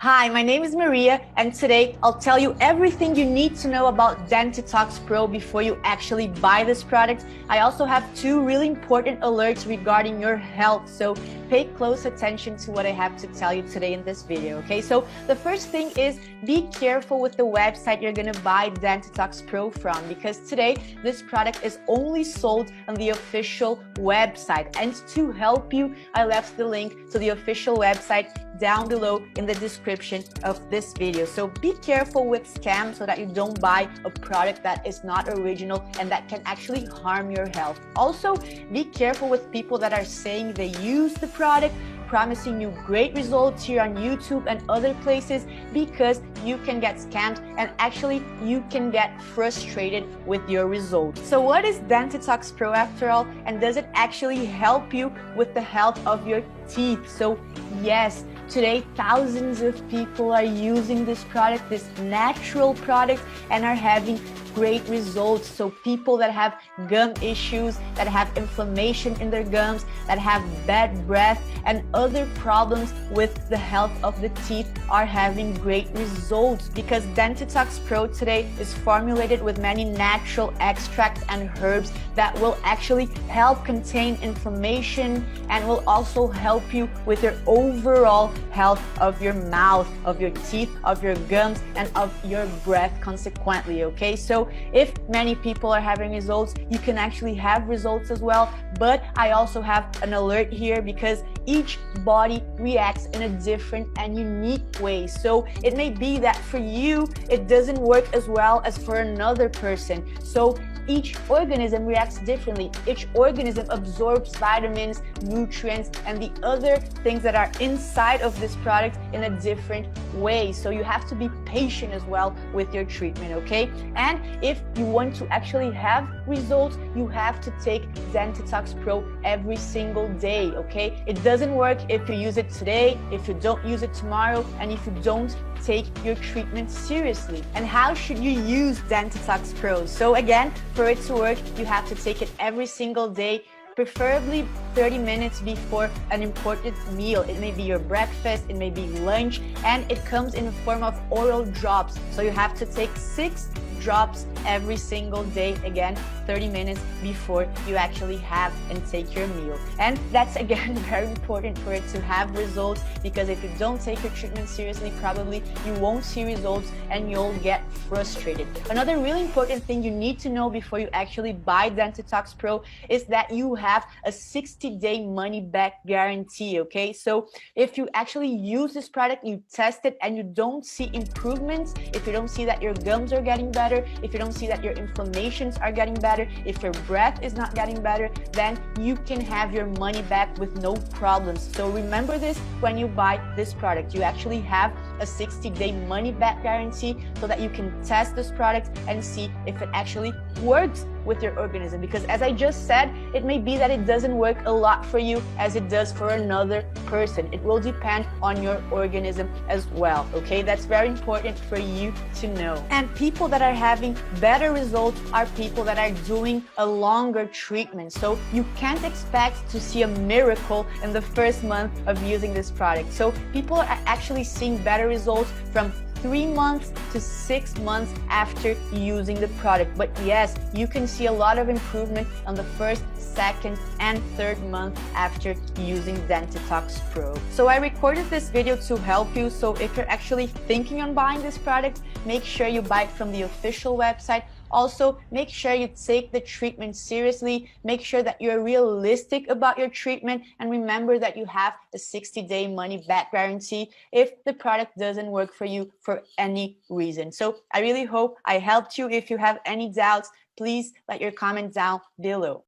Hi, my name is Maria, and today I'll tell you everything you need to know about Dentitox Pro before you actually buy this product. I also have two really important alerts regarding your health, so pay close attention to what I have to tell you today in this video, okay? So the first thing is be careful with the website you're gonna buy Dentitox Pro from, because today this product is only sold on the official website. And to help you, I left the link to the official website down below in the description of this video. So be careful with scams so that you don't buy a product that is not original and that can actually harm your health. Also, be careful with people that are saying they use the product, promising you great results here on YouTube and other places, because you can get scammed and actually you can get frustrated with your results. So what is Dentitox Pro after all, and does it actually help you with the health of your teeth? So yes, today thousands of people are using this product, this natural product, and are having great results. So people that have gum issues, that have inflammation in their gums, that have bad breath and other problems with the health of the teeth are having great results, because Dentitox Pro today is formulated with many natural extracts and herbs that will actually help contain inflammation and will also help you with your overall health of your mouth, of your teeth, of your gums, and of your breath consequently, okay? So if many people are having results, you can actually have results as well. But I also have an alert here, because each body reacts in a different and unique way. So it may be that for you, it doesn't work as well as for another person. So each organism reacts differently. Each organism absorbs vitamins, nutrients, and the other things that are inside of this product in a different way. So you have to be patient as well with your treatment, okay? And if you want to actually have results, you have to take Dentitox Pro every single day, okay? It doesn't work if you use it today, if you don't use it tomorrow, and if you don't take your treatment seriously. And how should you use Dentitox Pro? So again, for it to work, you have to take it every single day, preferably 30 minutes before an important meal. It may be your breakfast, it may be lunch, and it comes in the form of oral drops. So you have to take 6 drops every single day, again 30 minutes before you actually have and take your meal. And that's again very important for it to have results, because if you don't take your treatment seriously, probably you won't see results and you'll get frustrated. Another really important thing you need to know before you actually buy Dentitox Pro is that you have a 60-day money back guarantee, okay? So if you actually use this product, you test it, and you don't see improvements, if you don't see that your gums are getting better, if you don't see that your inflammations are getting better, if your breath is not getting better, then you can have your money back with no problems. So remember this when you buy this product. You actually have a 60-day money back guarantee, so that you can test this product and see if it actually works with your organism, because as I just said, it may be that it doesn't work a lot for you as it does for another person. It will depend on your organism as well, okay? That's very important for you to know. And people that are having better results are people that are doing a longer treatment. So you can't expect to see a miracle in the first month of using this product. So people are actually seeing better results from 3 months to 6 months after using the product. But yes, you can see a lot of improvement on the first, second, and third month after using Dentitox Pro. So I recorded this video to help you. So if you're actually thinking on buying this product, make sure you buy it from the official website. Also, make sure you take the treatment seriously. Make sure that you're realistic about your treatment, and remember that you have a 60-day money back guarantee if the product doesn't work for you for any reason. So I really hope I helped you. If you have any doubts, please let your comment down below.